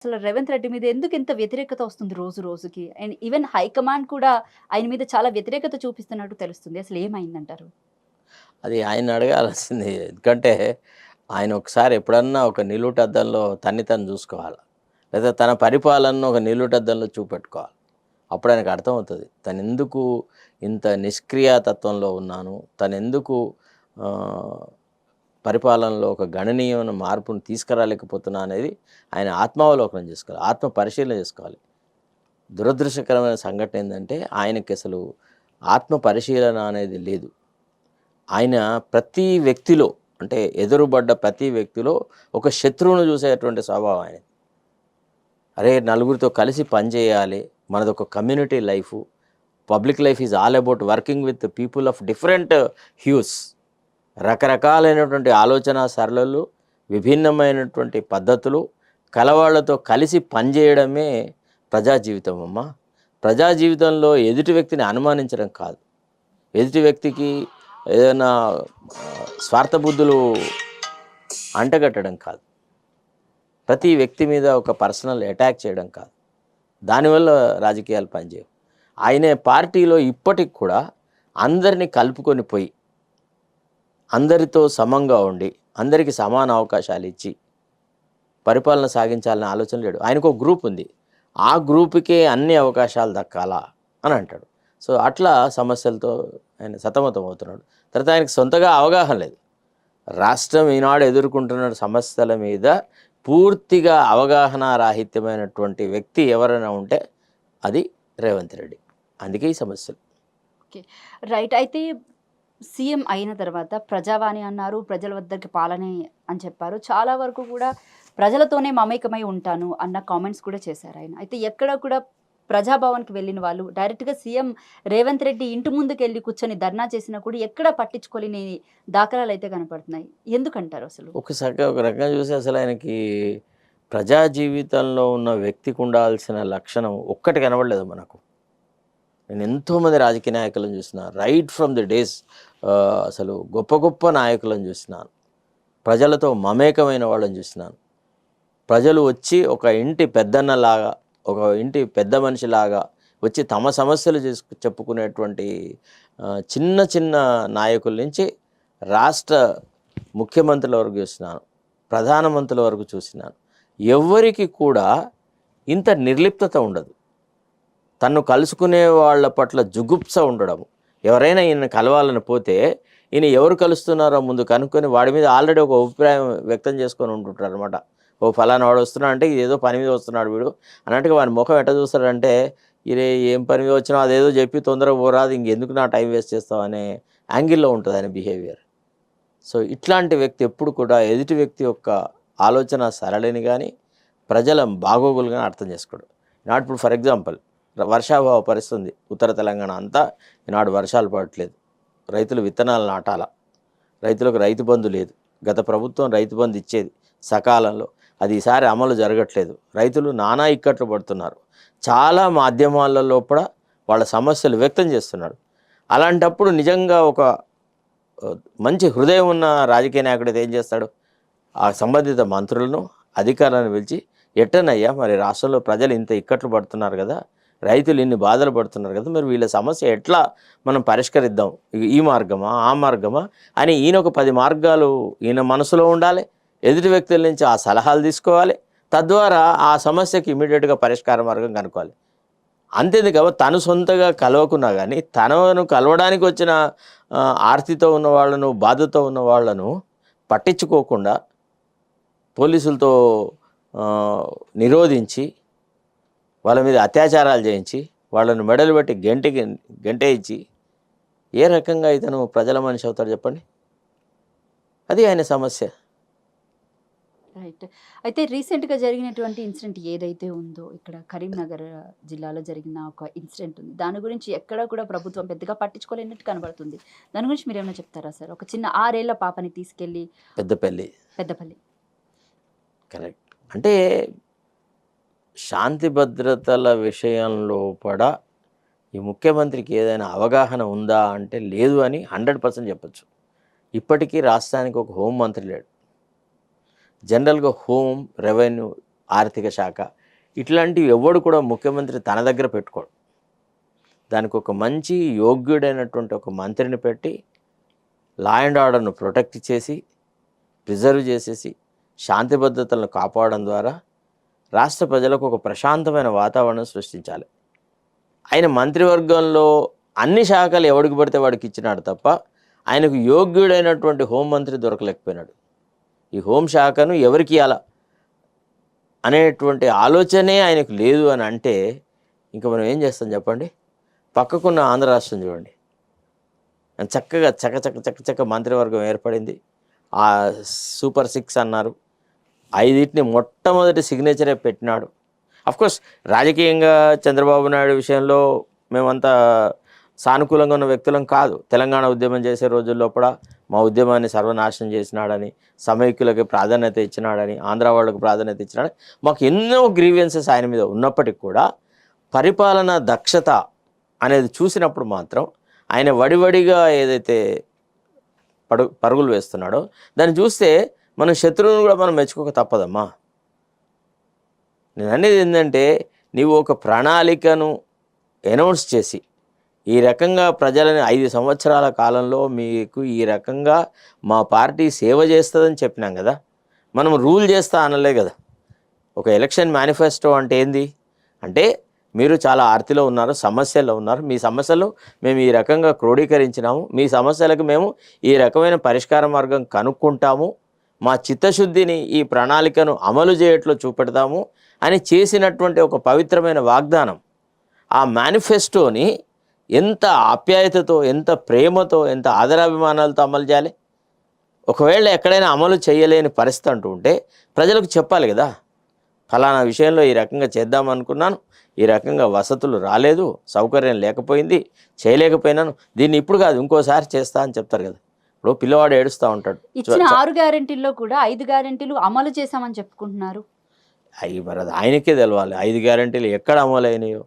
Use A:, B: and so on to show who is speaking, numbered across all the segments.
A: అసలు రేవంత్ రెడ్డి మీద ఎందుకు ఇంత వ్యతిరేకత వస్తుంది రోజు రోజుకి? అండ్ ఈవెన్ హైకమాండ్ కూడా ఆయన మీద చాలా వ్యతిరేకత చూపిస్తున్నట్టు తెలుస్తుంది. అసలు ఏమైందంటారు?
B: అది ఆయన అడగాల్సింది. ఎందుకంటే, ఆయన ఒకసారి ఎప్పుడన్నా ఒక నిలువుటద్దంలో తన్ని తను జూసుకోవాల. లేదా తన పరిపాలనను ఒక నిలువుటద్దంలో చూపెట్టుకోవాలి. అప్పుడు ఆయనకు అర్థమవుతది. తనెందుకు ఇంత నిష్క్రియాతత్వంలో ఉన్నాను, తనెందుకు ఆహ్, పరిపాలనలో ఒక గణనీయమైన మార్పును తీసుకురాలేకపోతున్నా అనేది ఆయన ఆత్మావలోకనం చేసుకోవాలి. ఆత్మ పరిశీలన చేసుకోవాలి. దురదృష్టకరమైన సంఘటన ఏందంటే, ఆయనకసలు ఆత్మ పరిశీలన అనేది లేదు. ఆయన ప్రతి వ్యక్తిలో అంటే ఎదురుబడ్డ ప్రతి వ్యక్తిలో ఒక శత్రువును చూసేటువంటి స్వభావం ఆయనది. అరే! నలుగురితో కలిసి పనిచేయాలి. మనదొక community life. Public life is all about working with people of different hues. రకరకాలైనటువంటి ఆలోచనా సరళులు, విభిన్నమైనటువంటి పద్ధతులు, కలవాళ్లతో కలిసి పనిచేయడమే ప్రజా జీవితం అమ్మ. ప్రజా జీవితంలో ఎదుటి వ్యక్తిని అనుమానించడం కాదు. ఎదుటి వ్యక్తికి ఏదైనా స్వార్థ బుద్ధులు అంటగట్టడం కాదు. ప్రతి వ్యక్తి మీద ఒక పర్సనల్ అటాక్ చేయడం కాదు. దానివల్ల రాజకీయాలు పనిచేయవు. ఆయనే పార్టీలో ఇప్పటికి కూడా అందరినీ కలుపుకొని పోయి, అందరితో సమంగా ఉండి, అందరికీ సమాన అవకాశాలు ఇచ్చి పరిపాలన సాగించాలనే ఆలోచన లేడు. ఆయనకు ఒక గ్రూప్ ఉంది. ఆ గ్రూప్‌కే అన్ని అవకాశాలు దక్కాలా అని అంటాడు. సో, అట్లా సమస్యలతో ఆయన సతమతం అవుతున్నాడు. తర్వాత ఆయనకు సొంతగా అవగాహన లేదు. రాష్ట్రం ఈనాడు ఎదుర్కొంటున్న సమస్యల మీద పూర్తిగా అవగాహన రాహిత్యమైనటువంటి వ్యక్తి ఎవరైనా ఉంటే అది రేవంత్ రెడ్డి. అందుకే ఈ సమస్యలు.
A: ఓకే. రైట్. అయితే సీఎం అయిన తర్వాత ప్రజావాణి అన్నారు. ప్రజల వద్దకి పాలనే అని చెప్పారు. చాలా వరకు కూడా ప్రజలతోనే మమేకమై ఉంటాను అన్న కామెంట్స్ కూడా చేశారాయన. అయితే ఎక్కడ కూడా ప్రజాభవన్‌కి వెళ్ళిన వాళ్ళు డైరెక్ట్‌గా సీఎం రేవంత్ రెడ్డి ఇంటి ముందుకెళ్ళి కూర్చొని ధర్నా చేసినా కూడా ఎక్కడ పట్టించుకోలేని దాఖలాలైతే కనపడుతున్నాయి. ఎందుకంటారు అసలు?
B: ఒక రకంగా చూసి అసలు ఆయనకి ప్రజా జీవితంలో ఉన్న వ్యక్తికి ఉండాల్సిన లక్షణం ఒక్కటి కనబడలేదు మనకు. నేను ఎంతోమంది రాజకీయ నాయకులను చూసిన. రైట్ ఫ్రమ్ ది డేస్ అసలు గొప్ప గొప్ప నాయకులను చూసినాను. ప్రజలతో మమేకమైన వాళ్ళని చూసినాను. ప్రజలు వచ్చి ఒక ఇంటి పెద్దన్నలాగా, ఒక ఇంటి పెద్ద మనిషిలాగా వచ్చి తమ సమస్యలు చెప్పుకునేటువంటి చిన్న చిన్న నాయకుల నుంచి రాష్ట్ర ముఖ్యమంత్రుల వరకు చూసినాను, ప్రధానమంత్రుల వరకు చూసినాను. ఎవ్వరికి కూడా ఇంత నిర్లిప్తత ఉండదు. తన్ను కలుసుకునే వాళ్ళ పట్ల జుగుప్స ఉండడం. ఎవరైనా ఈయన కలవాలని పోతే ఈయన ఎవరు కలుస్తున్నారో ముందు కనుక్కొని వాడి మీద ఆల్రెడీ ఒక అభిప్రాయం వ్యక్తం చేసుకొని ఉంటుంటారు అనమాట. ఓ ఫలానా వాడు వస్తున్నాడు అంటే ఏదో పని మీద వస్తున్నాడు వీడు అన్నట్టుగా వాడి ముఖం ఎట్ట చూస్తాడంటే, ఇరే ఏం పని మీద వచ్చినా అదేదో చెప్పి తొందరగా పోరాదు, ఇంకెందుకు నా టైం వేస్ట్ చేస్తావు అనే యాంగిల్లో ఉంటుంది ఆయన బిహేవియర్. సో ఇట్లాంటి వ్యక్తి ఎప్పుడు కూడా ఎదుటి వ్యక్తి యొక్క ఆలోచన సరళిని కానీ ప్రజల బాగోగులు కానీ అర్థం చేసుకోడు. నాట్ ఇప్పుడు ఫర్ ఎగ్జాంపుల్ వర్షాభావ పరిస్థితి ఉంది. ఉత్తర తెలంగాణ అంతా ఈనాడు వర్షాలు పడట్లేదు. రైతులు విత్తనాలు నాటాల. రైతులకు రైతు బంధు లేదు. గత ప్రభుత్వం రైతు బంధు ఇచ్చేది సకాలంలో. అది ఈసారి అమలు జరగట్లేదు. రైతులు నానా ఇక్కట్లు పడుతున్నారు. చాలా మాధ్యమాలలో కూడా వాళ్ళ సమస్యలు వ్యక్తం చేస్తున్నాడు. అలాంటప్పుడు నిజంగా ఒక మంచి హృదయం ఉన్న రాజకీయ నాయకుడు ఏం చేస్తాడు? ఆ సంబంధిత మంత్రులను, అధికారులను పిలిచి, ఎట్టనయ్యా మరి రాష్ట్రంలో ప్రజలు ఇంత ఇక్కట్లు పడుతున్నారు కదా, రైతులు ఇన్ని బాధలు పడుతున్నారు కదా, మరి వీళ్ళ సమస్య ఎట్లా మనం పరిష్కరిద్దాం, ఈ మార్గమా ఆ మార్గమా అని ఈయన ఒక 10 మార్గాలు ఈయన మనసులో ఉండాలి. ఎదుటి వ్యక్తుల నుంచి ఆ సలహాలు తీసుకోవాలి. తద్వారా ఆ సమస్యకి ఇమీడియట్గా పరిష్కార మార్గం కనుక్కోవాలి. అంతేందుకు తను సొంతగా కలవకున్నా కానీ తనను కలవడానికి వచ్చిన ఆర్తితో ఉన్న వాళ్ళను, బాధతో ఉన్న వాళ్ళను పట్టించుకోకుండా పోలీసులతో నిరోధించి వాళ్ళ మీద అత్యాచారాలు చేయించి వాళ్ళను మెడలు పెట్టి గెంటేయించి ఏ రకంగా ఇతను ప్రజల మనిషి అవుతాడు చెప్పండి? అది ఆయన సమస్య.
A: రైట్. అయితే రీసెంట్‌గా జరిగినటువంటి ఇన్సిడెంట్ ఏదైతే ఉందో ఇక్కడ కరీంనగర్ జిల్లాలో జరిగిన ఒక ఇన్సిడెంట్ ఉంది. దాని గురించి ఎక్కడ కూడా ప్రభుత్వం పెద్దగా పట్టించుకోలేనట్టు కనబడుతుంది. దాని గురించి మీరేమైనా చెప్తారా సార్? ఒక చిన్న 6 ఏళ్ల పాపని తీసుకెళ్ళి పెద్దపల్లి.
B: కరెక్ట్. అంటే శాంతి భద్రతల విషయంలో కూడా ఈ ముఖ్యమంత్రికి ఏదైనా అవగాహన ఉందా అంటే లేదు అని 100% చెప్పొచ్చు. ఇప్పటికీ రాష్ట్రానికి ఒక హోం మంత్రి లేడు. జనరల్గా హోమ్, రెవెన్యూ ఆర్థిక శాఖ, ఇట్లాంటివి ఎవడు కూడా ముఖ్యమంత్రి తన దగ్గర పెట్టుకోడు. దానికి ఒక మంచి యోగ్యుడైనటువంటి ఒక మంత్రిని పెట్టి లా అండ్ ఆర్డర్ను ప్రొటెక్ట్ చేసి ప్రిజర్వ్ చేసేసి శాంతి భద్రతలను కాపాడడం ద్వారా రాష్ట్ర ప్రజలకు ఒక ప్రశాంతమైన వాతావరణం సృష్టించాలి. ఆయన మంత్రివర్గంలో అన్ని శాఖలు ఎవడికి పడితే వాడికి ఇచ్చినాడు తప్ప ఆయనకు యోగ్యుడైనటువంటి హోంమంత్రి దొరకలేకపోయినాడు. ఈ హోంశాఖను ఎవరికి ఇవ్వాలా అనేటువంటి ఆలోచనే ఆయనకు లేదు అని అంటే ఇంకా మనం ఏం చేస్తాం చెప్పండి. పక్కకున్న ఆంధ్ర రాష్ట్రం చూడండి, చక్కగా చక్క మంత్రివర్గం ఏర్పడింది. ఆ సూపర్ 6 అన్నారు, 5 మొట్టమొదటి సిగ్నేచరే పెట్టినాడు. అఫ్కోర్స్ రాజకీయంగా చంద్రబాబు నాయుడు విషయంలో మేమంతా సానుకూలంగా ఉన్న వ్యక్తులం కాదు. తెలంగాణ ఉద్యమం చేసే రోజుల్లో కూడా మా ఉద్యమాన్ని సర్వనాశనం చేసినాడని, సమైక్యులకి ప్రాధాన్యత ఇచ్చినాడని, ఆంధ్ర వాళ్ళకు ప్రాధాన్యత ఇచ్చినాడని మాకు ఎన్నో గ్రీవియన్సెస్ ఆయన మీద ఉన్నప్పటికీ కూడా పరిపాలన దక్షత అనేది చూసినప్పుడు మాత్రం ఆయన వడివడిగా ఏదైతే పరుగులు వేస్తున్నాడో దాన్ని చూస్తే మన శత్రువును కూడా మనం మెచ్చుకోక తప్పదమ్మా. నేను అనేది ఏంటంటే నీవు ఒక ప్రణాళికను అనౌన్స్ చేసి ఈ రకంగా ప్రజలని 5 సంవత్సరాల కాలంలో మీకు ఈ రకంగా మా పార్టీ సేవ చేస్తుందని చెప్పినాం కదా, మనం రూల్ చేస్తా అనలే కదా. ఒక ఎలక్షన్ మేనిఫెస్టో అంటే ఏంది అంటే మీరు చాలా ఆర్తిలో ఉన్నారు, సమస్యల్లో ఉన్నారు, మీ సమస్యలు మేము ఈ రకంగా క్రోడీకరించినాము, మీ సమస్యలకు మేము ఈ రకమైన పరిష్కార మార్గం కనుక్కుంటాము, మా చిత్తశుద్ధిని ఈ ప్రణాళికను అమలు చేయట్లో చూపెడతాము అని చేసినటువంటి ఒక పవిత్రమైన వాగ్దానం. ఆ మేనిఫెస్టోని ఎంత ఆప్యాయతతో, ఎంత ప్రేమతో, ఎంత ఆదరాభిమానాలతో అమలు చేయాలి. ఒకవేళ ఎక్కడైనా అమలు చేయలేని పరిస్థితి అంటూ ఉంటే ప్రజలకు చెప్పాలి కదా, ఫలానా విషయంలో ఈ రకంగా చేద్దామనుకున్నాను, ఈ రకంగా వసతులు రాలేదు, సౌకర్యం లేకపోయింది, చేయలేకపోయినాను, దీన్ని ఇప్పుడు కాదు ఇంకోసారి చేస్తా అని చెప్తారు కదా. ఇప్పుడు పిల్లవాడు ఏడుస్తూ ఉంటాడు.
A: ఇచ్చిన 6 గ్యారెంటీల్లో కూడా 5 గ్యారెంటీలు అమలు చేశామని చెప్పుకుంటున్నారు.
B: అవి మరి అది ఆయనకే తెలవాలి 5 గ్యారెంటీలు ఎక్కడ అమలు అయినాయో.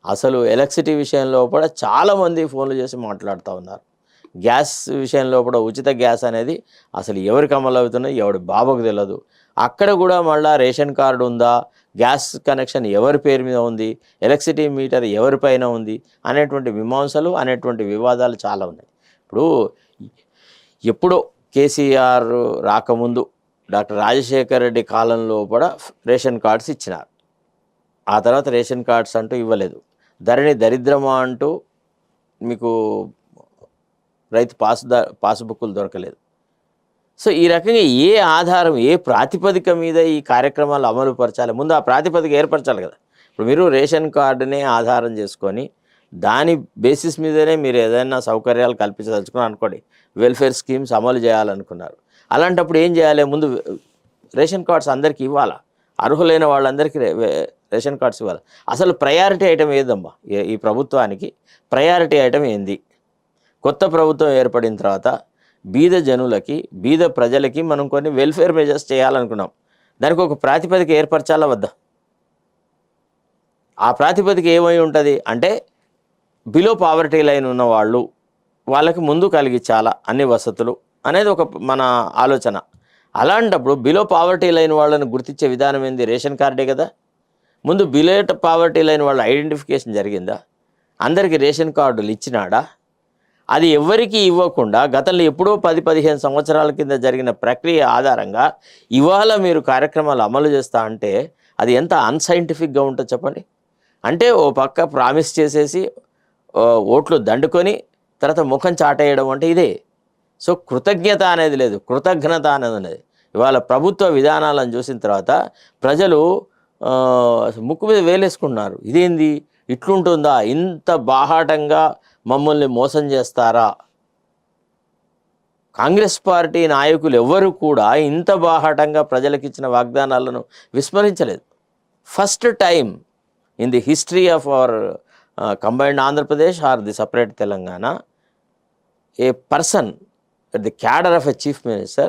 B: అసలు ఎలక్ట్రిసిటీ విషయంలో కూడా చాలామంది ఫోన్లు చేసి మాట్లాడుతూ ఉన్నారు. గ్యాస్ విషయంలో కూడా ఉచిత గ్యాస్ అనేది అసలు ఎవరికి అమలు అవుతున్నాయి ఎవడి బాబుకు తెలియదు. అక్కడ కూడా మళ్ళీ రేషన్ కార్డు ఉందా, గ్యాస్ కనెక్షన్ ఎవరి పేరు మీద ఉంది, ఎలక్ట్రిసిటీ మీటర్ ఎవరిపైన ఉంది అనేటువంటి మీమాంసలు, అనేటువంటి వివాదాలు చాలా ఉన్నాయి. ఇప్పుడు ఎప్పుడో కేసీఆర్ రాకముందు డాక్టర్ రాజశేఖర్ రెడ్డి కాలంలో కూడా రేషన్ కార్డ్స్ ఇచ్చినారు. ఆ తర్వాత రేషన్ కార్డ్స్ అంటూ ఇవ్వలేదు. ధరణి దరిద్రమా అంటూ మీకు రైతు పాస్బుక్లు దొరకలేదు. సో ఈ రకంగా ఏ ఆధారం, ఏ ప్రాతిపదిక మీద ఈ కార్యక్రమాలు అమలు పరచాలి, ముందు ఆ ప్రాతిపదిక ఏర్పరచాలి కదా. ఇప్పుడు మీరు రేషన్ కార్డునే ఆధారం చేసుకొని దాని బేసిస్ మీదనే మీరు ఏదైనా సౌకర్యాలు కల్పించదలుచుకుని అనుకోండి, వెల్ఫేర్ స్కీమ్స్ అమలు చేయాలనుకున్నారు. అలాంటప్పుడు ఏం చేయాలి, ముందు రేషన్ కార్డ్స్ అందరికీ ఇవ్వాలా, అర్హులైన వాళ్ళందరికీ రేషన్ కార్డ్స్ ఇవ్వాలి. అసలు ప్రయారిటీ ఐటమ్ ఏదమ్మా ఈ ప్రభుత్వానికి? ప్రయారిటీ ఐటమ్ ఏంది? కొత్త ప్రభుత్వం ఏర్పడిన తర్వాత బీద జనులకి, బీద ప్రజలకి మనం కొన్ని వెల్ఫేర్ మెజర్స్ చేయాలనుకున్నాం. దానికి ఒక ప్రాతిపదిక ఏర్పరచాలా వద్దా? ఆ ప్రాతిపదిక ఏమై ఉంటుంది అంటే బిలో పావర్టీ లైన్ ఉన్న వాళ్ళకి ముందు కలిగించాలా అన్ని వసతులు అనేది ఒక మన ఆలోచన. అలాంటప్పుడు బిలో పావర్టీ లైన్ వాళ్ళని గుర్తించే విధానం ఏంది? రేషన్ కార్డే కదా. ముందు బిలో పావర్టీ లైన్ వాళ్ళ ఐడెంటిఫికేషన్ జరిగిందా? అందరికీ రేషన్ కార్డులు ఇచ్చినాడా? అది ఎవరికి ఇవ్వకుండా గతంలో ఎప్పుడో 10-15 సంవత్సరాల కింద జరిగిన ప్రక్రియ ఆధారంగా ఇవాళ మీరు కార్యక్రమాలు అమలు చేస్తా అంటే అది ఎంత అన్సైంటిఫిక్గా ఉంటుందో చెప్పండి. అంటే ఓ పక్క ప్రామిస్ చేసేసి ఓట్లు దండుకొని తర్వాత ముఖం చాటేయడం అంటే ఇదే. సో కృతజ్ఞత అనేది లేదు, కృతజ్ఞత అనేది ఇవాళ ప్రభుత్వ విధానాలను చూసిన తర్వాత ప్రజలు ముక్కు మీద వేలేసుకుంటున్నారు. ఇదేంది, ఇట్లుంటుందా, ఇంత బాహాటంగా మమ్మల్ని మోసం చేస్తారా? కాంగ్రెస్ పార్టీ నాయకులు ఎవరు కూడా ఇంత బాహాటంగా ప్రజలకు ఇచ్చిన వాగ్దానాలను విస్మరించలేదు. First time in the history of our combined Andhra Pradesh or the separate Telangana, a person at the cadre of a chief minister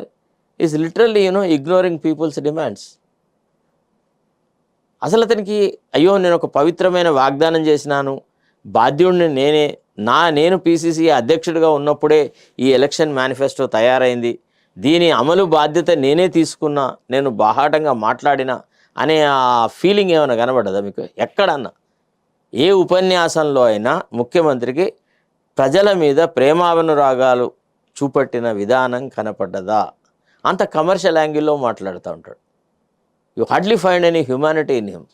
B: is literally ignoring people's demands. అసలు అతనికి అయ్యో నేను ఒక పవిత్రమైన వాగ్దానం చేసినాను, బాధ్యుడిని నేను పిసిసి అధ్యక్షుడిగా ఉన్నప్పుడే ఈ ఎలక్షన్ మేనిఫెస్టో తయారైంది, దీని అమలు బాధ్యత నేనే తీసుకున్నా, నేను బాహాటంగా మాట్లాడినా అనే ఆ ఫీలింగ్ ఏమైనా కనబడ్డదా మీకు ఎక్కడన్నా? ఏ ఉపన్యాసంలో అయినా ముఖ్యమంత్రికి ప్రజల మీద ప్రేమానురాగాలు చూపట్టిన విధానం కనపడ్డదా? అంత కమర్షియల్ యాంగిల్లో మాట్లాడుతూ ఉంటాడు. You hardly find any humanity in him.